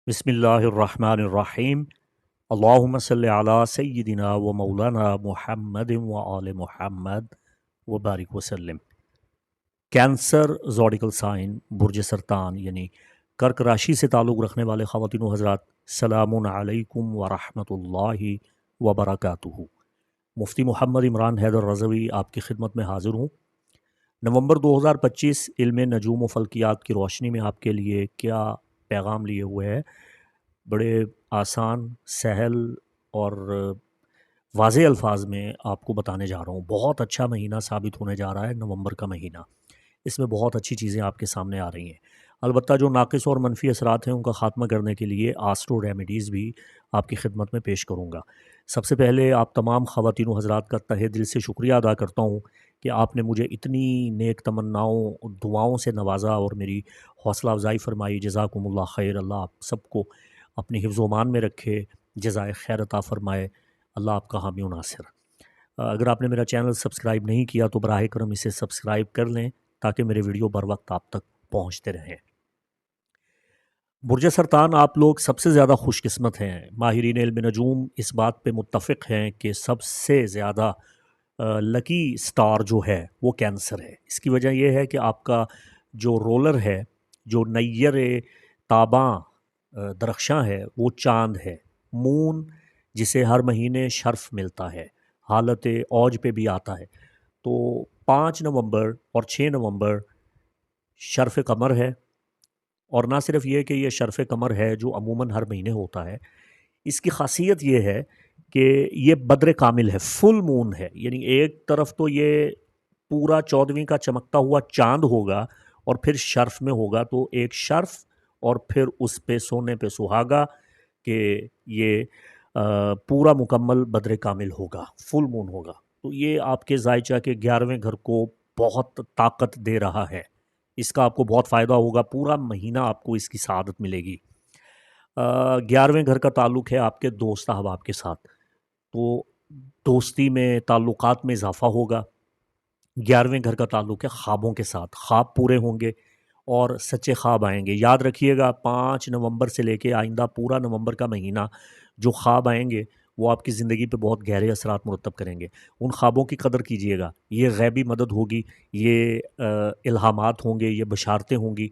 بسم اللہ الرحمن الرحیم اللہم صلی علی سیدنا و مولانا محمد و آل محمد و بارک وسلم۔ کینسر زوڈیکل سائن برج سرطان یعنی کرک راشی سے تعلق رکھنے والے خواتین و حضرات، سلام علیکم ورحمۃ اللہ وبرکاتہ۔ مفتی محمد عمران حیدر رضوی آپ کی خدمت میں حاضر ہوں۔ نومبر 2025 علم نجوم و فلکیات کی روشنی میں آپ کے لیے کیا پیغام لیے ہوئے ہے، بڑے آسان، سہل اور واضح الفاظ میں آپ کو بتانے جا رہا ہوں۔ بہت اچھا مہینہ ثابت ہونے جا رہا ہے نومبر کا مہینہ، اس میں بہت اچھی چیزیں آپ کے سامنے آ رہی ہیں۔ البتہ جو ناقص اور منفی اثرات ہیں ان کا خاتمہ کرنے کے لیے آسٹرو ریمیڈیز بھی آپ کی خدمت میں پیش کروں گا۔ سب سے پہلے آپ تمام خواتین و حضرات کا تہہ دل سے شکریہ ادا کرتا ہوں کہ آپ نے مجھے اتنی نیک تمناؤں دعاؤں سے نوازا اور میری حوصلہ افزائی فرمائی۔ جزاکم اللہ خیر، اللہ آپ سب کو اپنی حفظ و امان میں رکھے، جزائے خیر عطا فرمائے، اللہ آپ کا حامی و ناصر۔ اگر آپ نے میرا چینل سبسکرائب نہیں کیا تو براہ کرم اسے سبسکرائب کر لیں تاکہ میرے ویڈیو بر وقت آپ تک پہنچتے رہیں۔ برج سرطان آپ لوگ سب سے زیادہ خوش قسمت ہیں۔ ماہرین علم نجوم اس بات پہ متفق ہیں کہ سب سے زیادہ لکی سٹار جو ہے وہ کینسر ہے۔ اس کی وجہ یہ ہے کہ آپ کا جو رولر ہے، جو نیر تاباں درخشاں ہے، وہ چاند ہے، مون جسے ہر مہینے شرف ملتا ہے، حالت اوج پہ بھی آتا ہے۔ تو 5 نومبر اور 6 نومبر شرف قمر ہے، اور نہ صرف یہ کہ یہ شرف قمر ہے جو عموماً ہر مہینے ہوتا ہے، اس کی خاصیت یہ ہے کہ یہ بدر کامل ہے، فل مون ہے۔ یعنی ایک طرف تو یہ پورا 14ویں کا چمکتا ہوا چاند ہوگا اور پھر شرف میں ہوگا، تو ایک شرف اور پھر اس پہ سونے پہ سہاگا کہ یہ پورا مکمل بدر کامل ہوگا، فل مون ہوگا۔ تو یہ آپ کے زائچہ کے 11ویں گھر کو بہت طاقت دے رہا ہے، اس کا آپ کو بہت فائدہ ہوگا، پورا مہینہ آپ کو اس کی سعادت ملے گی۔ 11ویں گھر کا تعلق ہے آپ کے دوست احباب کے ساتھ، تو دوستی میں، تعلقات میں اضافہ ہوگا۔ 11ویں گھر کا تعلق ہے خوابوں کے ساتھ، خواب پورے ہوں گے اور سچے خواب آئیں گے۔ یاد رکھیے گا 5 نومبر سے لے کے آئندہ پورا نومبر کا مہینہ جو خواب آئیں گے وہ آپ کی زندگی پہ بہت گہرے اثرات مرتب کریں گے۔ ان خوابوں کی قدر کیجیے گا، یہ غیبی مدد ہوگی، یہ الہامات ہوں گے، یہ بشارتیں ہوں گی،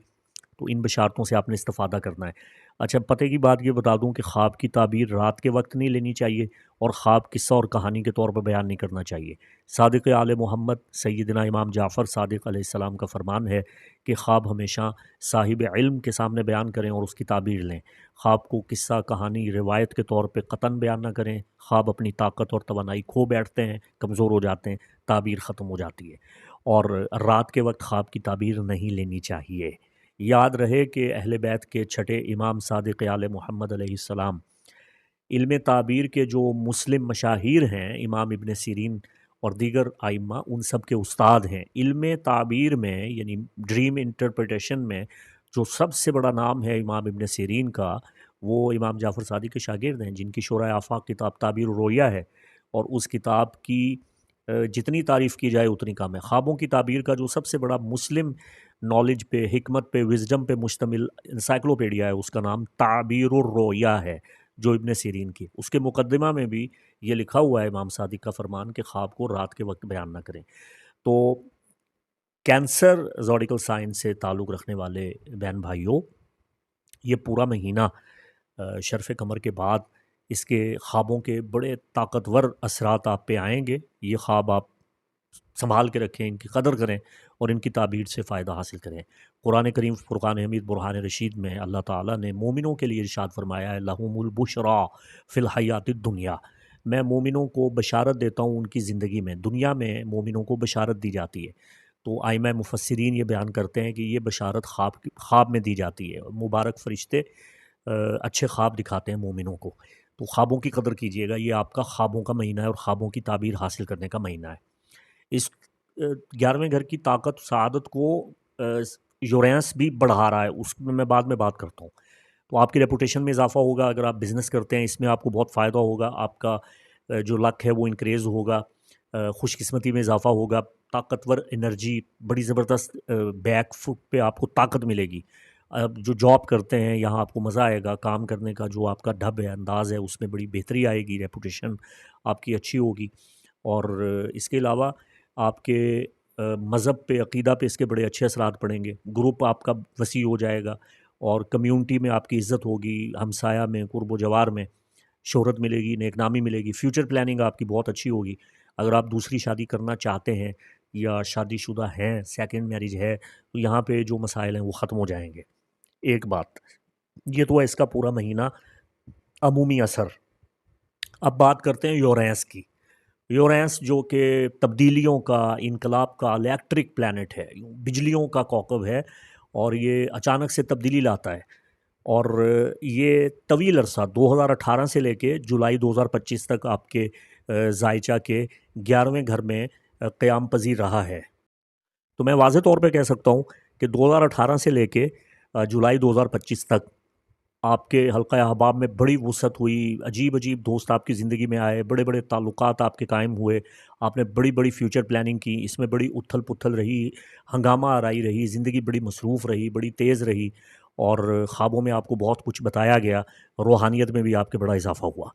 تو ان بشارتوں سے آپ نے استفادہ کرنا ہے۔ اچھا، پتہ کی بات یہ بتا دوں کہ خواب کی تعبیر رات کے وقت نہیں لینی چاہیے، اور خواب قصہ اور کہانی کے طور پر بیان نہیں کرنا چاہیے۔ صادق آل محمد سیدنا امام جعفر صادق علیہ السلام کا فرمان ہے کہ خواب ہمیشہ صاحب علم کے سامنے بیان کریں اور اس کی تعبیر لیں۔ خواب کو قصہ، کہانی، روایت کے طور پہ قطعاً بیان نہ کریں۔ خواب اپنی طاقت اور توانائی کھو بیٹھتے ہیں، کمزور ہو جاتے ہیں، تعبیر ختم ہو جاتی ہے، اور رات کے وقت خواب کی تعبیر نہیں لینی چاہیے۔ یاد رہے کہ اہل بیت کے چھٹے امام صادق آل محمد علیہ السلام علم تعبیر کے جو مسلم مشاہیر ہیں، امام ابن سیرین اور دیگر ائمہ، ان سب کے استاد ہیں۔ علم تعبیر میں یعنی ڈریم انٹرپریٹیشن میں جو سب سے بڑا نام ہے امام ابن سیرین کا، وہ امام جعفر صادق کے شاگرد ہیں، جن کی شورۂ آفاق کتاب تعبیر الرؤیا ہے، اور اس کتاب کی جتنی تعریف کی جائے اتنی کم ہے۔ خوابوں کی تعبیر کا جو سب سے بڑا مسلم نالج پہ، حکمت پہ، وزڈم پہ مشتمل انسائکلوپیڈیا ہے، اس کا نام تعبیر الرؤیا ہے، جو ابن سیرین کی۔ اس کے مقدمہ میں بھی یہ لکھا ہوا ہے امام صادق کا فرمان کہ خواب کو رات کے وقت بیان نہ کریں۔ تو کینسر زوڈیکل سائن سے تعلق رکھنے والے بہن بھائیوں، یہ پورا مہینہ شرف قمر کے بعد اس کے خوابوں کے بڑے طاقتور اثرات آپ پہ آئیں گے۔ یہ خواب آپ سنبھال کے رکھیں، ان کی قدر کریں اور ان کی تعبیر سے فائدہ حاصل کریں۔ قرآن کریم فرقان حمید برہان رشید میں اللہ تعالیٰ نے مومنوں کے لیے ارشاد فرمایا ہے، لَهُمُ الْبُشْرَىٰ فِي الْحَيَاةِ الدُّنْيَا، میں مومنوں کو بشارت دیتا ہوں ان کی زندگی میں، دنیا میں مومنوں کو بشارت دی جاتی ہے۔ تو ائمہ مفسرین یہ بیان کرتے ہیں کہ یہ بشارت خواب میں دی جاتی ہے، مبارک فرشتے اچھے خواب دکھاتے ہیں مومنوں کو۔ تو خوابوں کی قدر کیجیے گا، یہ آپ کا خوابوں کا مہینہ ہے اور خوابوں کی تعبیر حاصل کرنے کا مہینہ ہے۔ اس 11ویں گھر کی طاقت سعادت کو یورینس بھی بڑھا رہا ہے، اس میں بعد میں بات کرتا ہوں۔ تو آپ کی ریپوٹیشن میں اضافہ ہوگا، اگر آپ بزنس کرتے ہیں اس میں آپ کو بہت فائدہ ہوگا، آپ کا جو لک ہے وہ انکریز ہوگا، خوش قسمتی میں اضافہ ہوگا، طاقتور انرجی، بڑی زبردست بیک فٹ پہ آپ کو طاقت ملے گی۔ اب جو جاب کرتے ہیں یہاں آپ کو مزہ آئے گا کام کرنے کا، جو آپ کا ڈھب ہے، انداز ہے، اس میں بڑی بہتری آئے گی، ریپوٹیشن آپ کی اچھی ہوگی۔ اور اس کے علاوہ آپ کے مذہب پہ، عقیدہ پہ اس کے بڑے اچھے اثرات پڑیں گے، گروپ آپ کا وسیع ہو جائے گا، اور کمیونٹی میں آپ کی عزت ہوگی، ہمسایہ میں، قرب و جوار میں شہرت ملے گی، نیک نامی ملے گی، فیوچر پلاننگ آپ کی بہت اچھی ہوگی۔ اگر آپ دوسری شادی کرنا چاہتے ہیں یا شادی شدہ ہیں، سیکنڈ میرج ہے، تو یہاں پہ جو مسائل ہیں وہ ختم ہو جائیں گے۔ ایک بات یہ تو ہے اس کا پورا مہینہ عمومی اثر۔ اب بات کرتے ہیں یورینس کی۔ یورینس جو کہ تبدیلیوں کا، انقلاب کا، الیکٹرک پلانٹ ہے، بجلیوں کا کوکب ہے، اور یہ اچانک سے تبدیلی لاتا ہے، اور یہ طویل عرصہ 2018 سے لے کے جولائی 2025 تک آپ کے زائچہ کے 11ویں گھر میں قیام پذیر رہا ہے۔ تو میں واضح طور پہ کہہ سکتا ہوں کہ 2018 سے لے کے جولائی 2025 تک آپ کے حلقہ احباب میں بڑی وسعت ہوئی، عجیب عجیب دوست آپ کی زندگی میں آئے، بڑے بڑے تعلقات آپ کے قائم ہوئے، آپ نے بڑی بڑی فیوچر پلاننگ کی، اس میں بڑی اتھل پتھل رہی، ہنگامہ آرائی رہی، زندگی بڑی مصروف رہی، بڑی تیز رہی، اور خوابوں میں آپ کو بہت کچھ بتایا گیا، روحانیت میں بھی آپ کے بڑا اضافہ ہوا۔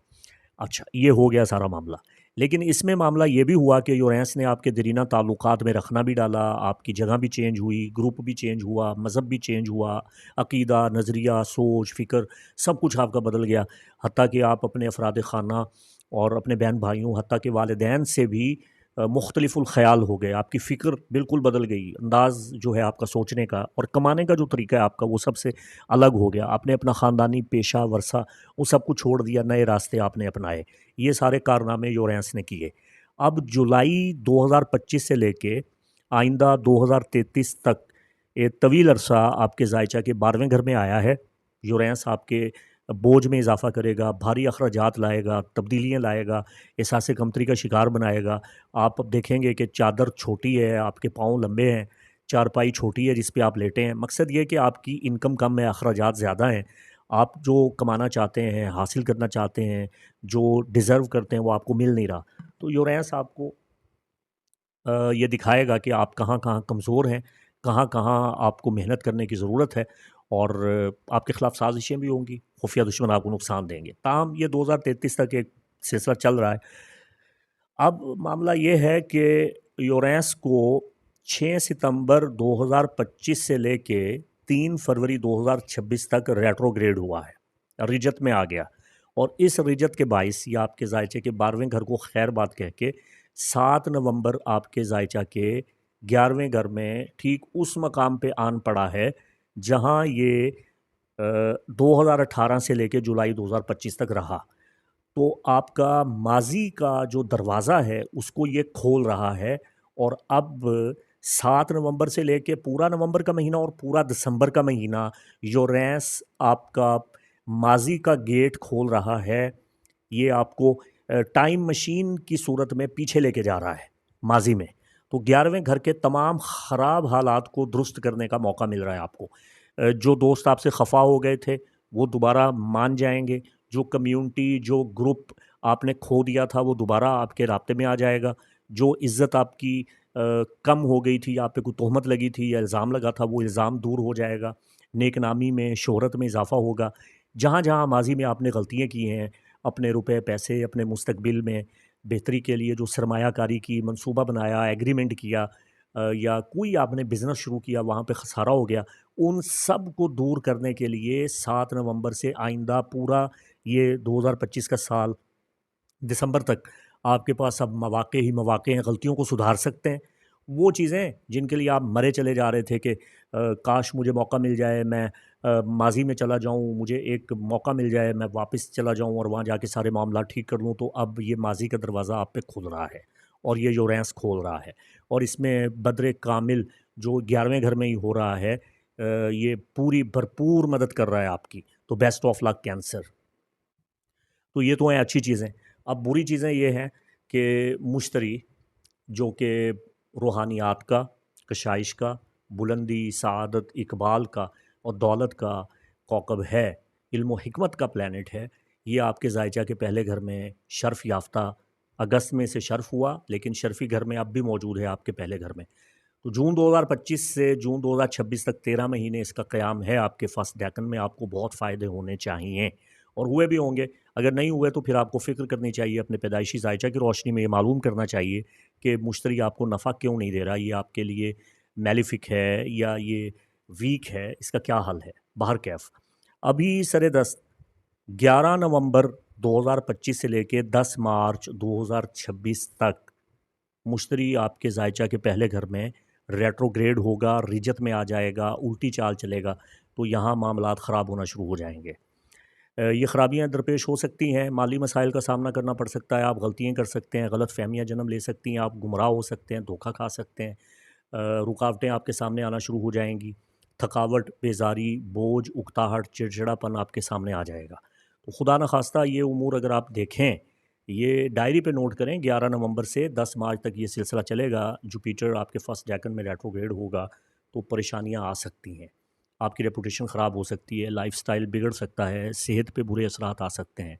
اچھا، یہ ہو گیا سارا معاملہ، لیکن اس میں معاملہ یہ بھی ہوا کہ یورینس نے آپ کے دیرینہ تعلقات میں رکھنا بھی ڈالا، آپ کی جگہ بھی چینج ہوئی، گروپ بھی چینج ہوا، مذہب بھی چینج ہوا، عقیدہ، نظریہ، سوچ، فکر، سب کچھ آپ کا بدل گیا، حتیٰ کہ آپ اپنے افراد خانہ اور اپنے بہن بھائیوں، حتیٰ کہ والدین سے بھی مختلف الخیال ہو گئے، آپ کی فکر بالکل بدل گئی، انداز جو ہے آپ کا سوچنے کا اور کمانے کا جو طریقہ ہے آپ کا وہ سب سے الگ ہو گیا، آپ نے اپنا خاندانی پیشہ ورثہ وہ سب کو چھوڑ دیا، نئے راستے آپ نے اپنائے، یہ سارے کارنامے یورینس نے کیے۔ اب جولائی 2025 سے لے کے آئندہ 2033 تک ایک طویل عرصہ آپ کے زائچہ کے 12ویں گھر میں آیا ہے۔ یورینس آپ کے بوجھ میں اضافہ کرے گا، بھاری اخراجات لائے گا، تبدیلیاں لائے گا، احساس کمتری کا شکار بنائے گا۔ آپ اب دیکھیں گے کہ چادر چھوٹی ہے، آپ کے پاؤں لمبے ہیں، چارپائی چھوٹی ہے جس پہ آپ لیٹے ہیں، مقصد یہ کہ آپ کی انکم کم ہے، اخراجات زیادہ ہیں، آپ جو کمانا چاہتے ہیں، حاصل کرنا چاہتے ہیں، جو ڈیزرو کرتے ہیں وہ آپ کو مل نہیں رہا۔ تو یورینس آپ کو یہ دکھائے گا کہ آپ کہاں کہاں کمزور ہیں، کہاں کہاں آپ کو محنت کرنے کی ضرورت ہے، اور آپ کے خلاف سازشیں بھی ہوں گی، خفیہ دشمن آپ کو نقصان دیں گے۔ تاہم یہ 2033 تک ایک سلسلہ چل رہا ہے۔ اب معاملہ یہ ہے کہ یورینس کو 6 ستمبر 2025 سے لے کے 3 فروری 2026 تک ریٹروگریڈ ہوا ہے، رجت میں آ گیا، اور اس رجت کے باعث یہ آپ کے زائچے کے 12ویں گھر کو خیر بات کہہ کے 7 نومبر آپ کے زائچہ کے 11ویں گھر میں ٹھیک اس مقام پہ آن پڑا ہے جہاں یہ 2018 سے لے کے جولائی 2025 تک رہا۔ تو آپ کا ماضی کا جو دروازہ ہے اس کو یہ کھول رہا ہے، اور اب 7 نومبر سے لے کے پورا نومبر کا مہینہ اور پورا دسمبر کا مہینہ یورینس آپ کا ماضی کا گیٹ کھول رہا ہے۔ یہ آپ کو ٹائم مشین کی صورت میں پیچھے لے کے جا رہا ہے ماضی میں، تو 11ویں گھر کے تمام خراب حالات کو درست کرنے کا موقع مل رہا ہے آپ کو۔ جو دوست آپ سے خفا ہو گئے تھے وہ دوبارہ مان جائیں گے، جو کمیونٹی، جو گروپ آپ نے کھو دیا تھا وہ دوبارہ آپ کے رابطے میں آ جائے گا، جو عزت آپ کی کم ہو گئی تھی، آپ پہ کوئی تہمت لگی تھی یا الزام لگا تھا وہ الزام دور ہو جائے گا، نیک نامی میں، شہرت میں اضافہ ہوگا۔ جہاں جہاں ماضی میں آپ نے غلطیاں کی ہیں، اپنے روپے پیسے، اپنے مستقبل میں بہتری کے لیے جو سرمایہ کاری کی، منصوبہ بنایا، ایگریمنٹ کیا، یا کوئی آپ نے بزنس شروع کیا وہاں پہ خسارہ ہو گیا، ان سب کو دور کرنے کے لیے 7 نومبر سے آئندہ پورا یہ 2025 کا سال دسمبر تک آپ کے پاس اب مواقع ہی مواقع ہیں، غلطیوں کو سدھار سکتے ہیں۔ وہ چیزیں جن کے لیے آپ مرے چلے جا رہے تھے کہ کاش مجھے موقع مل جائے، میں ماضی میں چلا جاؤں، مجھے ایک موقع مل جائے، میں واپس چلا جاؤں اور وہاں جا کے سارے معاملات ٹھیک کر لوں، تو اب یہ ماضی کا دروازہ آپ پہ کھل رہا ہے، اور یہ یورینس کھول رہا ہے، اور اس میں بدر کامل جو 11ویں گھر میں ہی ہو رہا ہے یہ پوری بھرپور مدد کر رہا ہے آپ کی۔ تو بیسٹ آف لک کینسر۔ تو یہ تو ہیں اچھی چیزیں۔ اب بری چیزیں یہ ہیں کہ مشتری جو کہ روحانیات کا، کشائش کا، بلندی، سعادت، اقبال کا اور دولت کا کوکب ہے، علم و حکمت کا پلانٹ ہے، یہ آپ کے زائچہ کے پہلے گھر میں شرف یافتہ، اگست میں سے شرف ہوا لیکن شرفی گھر میں اب بھی موجود ہے آپ کے پہلے گھر میں۔ تو جون 2025 سے جون 2026 تک 13 مہینے اس کا قیام ہے آپ کے فرسٹ ڈیکن میں. آپ کو بہت فائدے ہونے چاہیے اور ہوئے بھی ہوں گے. اگر نہیں ہوئے تو پھر آپ کو فکر کرنی چاہیے, اپنے پیدائشی ذائچہ کی روشنی میں یہ معلوم کرنا چاہیے کہ مشتری آپ کو نفع کیوں نہیں دے رہا, یہ آپ کے لیے میلیفک ہے یا یہ ویک ہے, اس کا کیا حل ہے. بہر کیف ابھی سر دست 11 نومبر 2025 سے لے کے 10 مارچ 2026 تک مشتری آپ کے ذائچہ کے پہلے گھر میں ریٹروگریڈ ہوگا, رجت میں آ جائے گا, الٹی چال چلے گا, تو یہاں معاملات خراب ہونا شروع ہو جائیں گے. یہ خرابیاں درپیش ہو سکتی ہیں, مالی مسائل کا سامنا کرنا پڑ سکتا ہے, آپ غلطیاں کر سکتے ہیں, غلط فہمیاں جنم لے سکتی ہیں, آپ گمراہ ہو سکتے ہیں, دھوکہ کھا سکتے ہیں, رکاوٹیں آپ کے سامنے آنا شروع ہو جائیں گی, تھکاوٹ, بیزاری, بوجھ, اکتاہٹ, چڑچڑا پن آپ کے سامنے آ جائے گا. تو خدا نخواستہ یہ امور اگر آپ دیکھیں, یہ ڈائری پہ نوٹ کریں, 11 نومبر سے 10 مارچ تک یہ سلسلہ چلے گا. جوپیٹر آپ کے فرسٹ ڈیکن میں ریٹروگریڈ ہوگا تو پریشانیاں آ سکتی ہیں, آپ کی ریپوٹیشن خراب ہو سکتی ہے, لائف سٹائل بگڑ سکتا ہے, صحت پہ برے اثرات آ سکتے ہیں.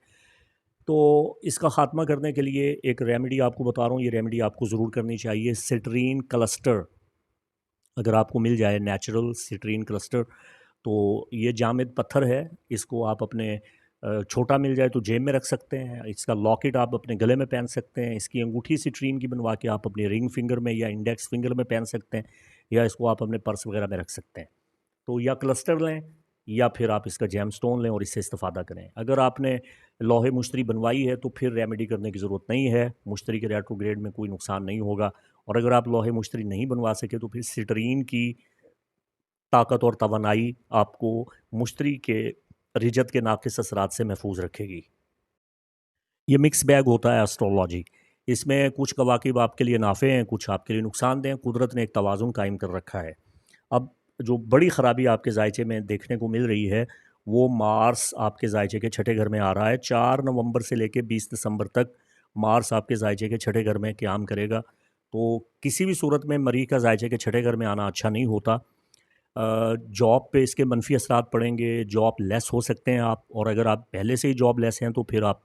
تو اس کا خاتمہ کرنے کے لیے ایک ریمیڈی آپ کو بتا رہا ہوں, یہ ریمیڈی آپ کو ضرور کرنی چاہیے. سٹرین کلسٹر اگر آپ کو مل جائے, نیچرل سٹرین کلسٹر, تو یہ جامد پتھر ہے, اس کو آپ اپنے چھوٹا مل جائے تو جیب میں رکھ سکتے ہیں, اس کا لاکٹ آپ اپنے گلے میں پہن سکتے ہیں, اس کی انگوٹھی سٹرین کی بنوا کے آپ اپنے رنگ فنگر میں یا انڈیکس فنگر میں پہن سکتے ہیں, یا اس کو آپ اپنے پرس وغیرہ میں رکھ سکتے ہیں. تو یا کلسٹر لیں یا پھر آپ اس کا جیم سٹون لیں اور اس سے استفادہ کریں. اگر آپ نے لوہے مشتری بنوائی ہے تو پھر ریمیڈی کرنے کی ضرورت نہیں ہے, مشتری کے ریٹروگریڈ میں کوئی نقصان نہیں ہوگا. اور اگر آپ لوہے مشتری نہیں بنوا سکے تو پھر سٹرین کی طاقت اور توانائی آپ کو مشتری کے رجت کے ناقص اثرات سے محفوظ رکھے گی. یہ مکس بیگ ہوتا ہے ایسٹرولوجی, اس میں کچھ کواکب آپ کے لیے نافع ہیں, کچھ آپ کے لیے نقصان دہ ہیں. قدرت نے ایک توازن قائم کر رکھا ہے. اب جو بڑی خرابی آپ کے ذائچے میں دیکھنے کو مل رہی ہے وہ مارس آپ کے ذائچے کے چھٹے گھر میں آ رہا ہے. 4 نومبر سے لے کے 20 دسمبر تک مارس آپ کے ذائچے کے چھٹے گھر میں قیام کرے گا. تو کسی بھی صورت میں مریخ کا ذائچے کے چھٹے گھر میں آنا اچھا نہیں ہوتا. جاب پہ اس کے منفی اثرات پڑیں گے, جاب لیس ہو سکتے ہیں آپ, اور اگر آپ پہلے سے ہی جاب لیس ہیں تو پھر آپ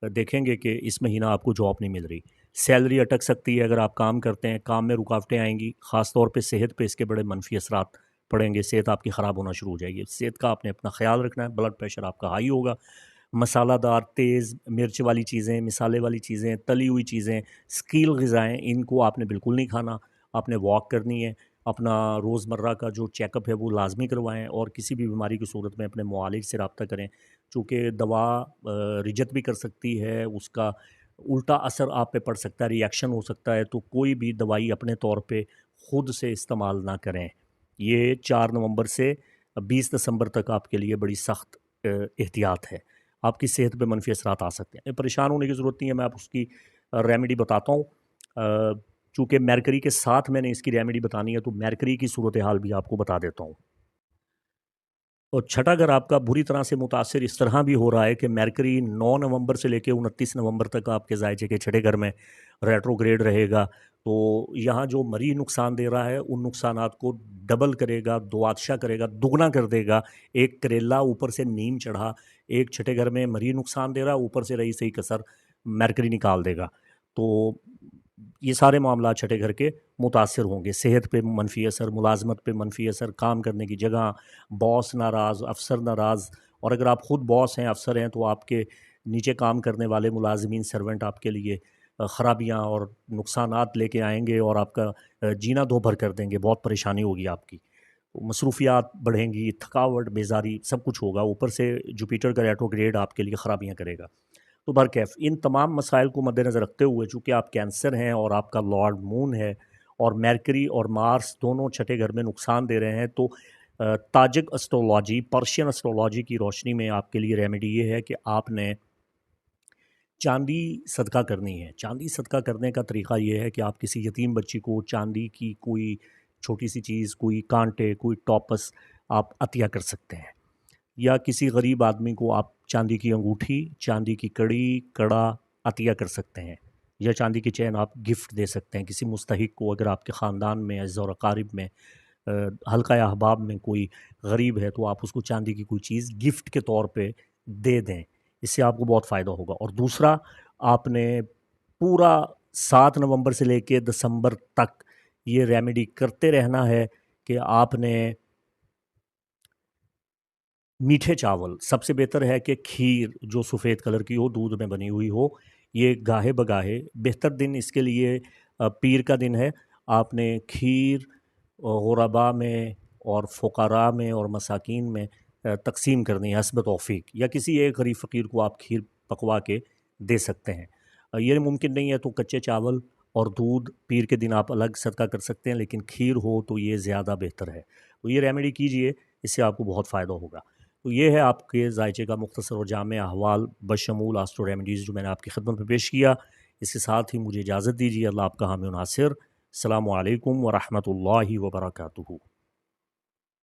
دیکھیں گے کہ اس مہینہ آپ کو جاب نہیں مل رہی. سیلری اٹک سکتی ہے اگر آپ کام کرتے ہیں, کام میں رکاوٹیں آئیں گی, خاص طور پہ صحت پہ اس کے بڑے منفی اثرات پڑیں گے, صحت آپ کی خراب ہونا شروع ہو جائے گی. صحت کا آپ نے اپنا خیال رکھنا ہے. بلڈ پریشر آپ کا ہائی ہوگا. مسالہ دار, تیز مرچ والی چیزیں, مسالے والی چیزیں, تلی ہوئی چیزیں, اسکیل غذائیں, ان کو آپ نے بالکل نہیں کھانا. آپ نے واک کرنی ہے, اپنا روزمرہ کا جو چیک اپ ہے وہ لازمی کروائیں, اور کسی بھی بیماری کی صورت میں اپنے معالج سے رابطہ کریں, چونکہ دوا رجت بھی کر سکتی ہے, اس کا الٹا اثر آپ پہ پڑ سکتا ہے, ری ایکشن ہو سکتا ہے. تو کوئی بھی دوائی اپنے طور پہ خود سے استعمال نہ کریں. یہ 4 نومبر سے 20 دسمبر تک آپ کے لیے بڑی سخت احتیاط ہے. آپ کی صحت پہ منفی اثرات آ سکتے ہیں. پریشان ہونے کی ضرورت نہیں ہے, میں آپ اس کی ریمیڈی بتاتا ہوں. چونکہ میرکری کے ساتھ میں نے اس کی ریمیڈی بتانی ہے تو میرکری کی صورتحال بھی آپ کو بتا دیتا ہوں. اور چھٹا گھر آپ کا بری طرح سے متاثر اس طرح بھی ہو رہا ہے کہ میرکری 9 نومبر سے لے کے 29 نومبر تک آپ کے ذائچے کے چھٹے گھر میں ریٹروگریڈ رہے گا. تو یہاں جو مری نقصان دے رہا ہے ان نقصانات کو ڈبل کرے گا, دوآتشا کرے گا, دگنا کر دے گا. ایک کریلا اوپر سے نیم چڑھا, ایک چھٹے گھر میں مری نقصان دے رہا, اوپر سے رہی صحیح کسر میرکری نکال دے گا. تو یہ سارے معاملات چھٹے گھر کے متاثر ہوں گے. صحت پہ منفی اثر, ملازمت پہ منفی اثر, کام کرنے کی جگہ, باس ناراض, افسر ناراض. اور اگر آپ خود باس ہیں, افسر ہیں, تو آپ کے نیچے کام کرنے والے ملازمین, سرونٹ آپ کے لیے خرابیاں اور نقصانات لے کے آئیں گے اور آپ کا جینا دو بھر کر دیں گے. بہت پریشانی ہوگی آپ کی, مصروفیات بڑھیں گی, تھکاوٹ, بیزاری, سب کچھ ہوگا. اوپر سے جوپیٹر کا ریٹروگریڈ آپ کے لیے خرابیاں کرے گا. تو برکیف ان تمام مسائل کو مد نظر رکھتے ہوئے, چونکہ آپ کینسر ہیں اور آپ کا لارڈ مون ہے اور میرکری اور مارس دونوں چھٹے گھر میں نقصان دے رہے ہیں, تو تاجک اسٹرولوجی, پرشین اسٹرولوجی کی روشنی میں آپ کے لیے ریمیڈی یہ ہے کہ آپ نے چاندی صدقہ کرنی ہے. چاندی صدقہ کرنے کا طریقہ یہ ہے کہ آپ کسی یتیم بچی کو چاندی کی کوئی چھوٹی سی چیز, کوئی کانٹے, کوئی ٹاپس آپ عطیہ کر سکتے ہیں. یا کسی غریب آدمی کو آپ چاندی کی انگوٹھی, چاندی کی کڑی, کڑا عطیہ کر سکتے ہیں. یا چاندی کی چین آپ گفٹ دے سکتے ہیں کسی مستحق کو. اگر آپ کے خاندان میں, اعزاء و اقارب میں, حلقہ احباب میں کوئی غریب ہے تو آپ اس کو چاندی کی کوئی چیز گفٹ کے طور پہ دے دیں. اس سے آپ کو بہت فائدہ ہوگا. اور دوسرا, آپ نے پورا 7 نومبر سے لے کے دسمبر تک یہ ریمیڈی کرتے رہنا ہے کہ آپ نے میٹھے چاول، سب سے بہتر ہے کہ کھیر جو سفید کلر کی ہو، دودھ میں بنی ہوئی ہو، یہ گاہے بگاہے بہتر دن اس کے لیے پیر کا دن ہے، آپ نے کھیر غربا میں اور فقراء میں اور مساکین میں تقسیم کرنی ہے حسب توفیق، یا کسی ایک غریب فقیر کو آپ کھیر پکوا کے دے سکتے ہیں۔ یہ ممکن نہیں ہے تو کچے چاول اور دودھ پیر کے دن آپ الگ صدقہ کر سکتے ہیں، لیکن کھیر ہو تو یہ زیادہ بہتر ہے۔ تو یہ ریمیڈی کیجئے، اس سے آپ کو بہت فائدہ ہوگا۔ تو یہ ہے آپ کے ذائچے کا مختصر اور جامع احوال بشمول آسٹرو ریمیڈیز جو میں نے آپ کی خدمت میں پیش کیا۔ اس کے ساتھ ہی مجھے اجازت دیجیے، اللہ آپ کا حامی و ناصر۔ السلام علیکم ورحمۃ اللہ وبرکاتہ۔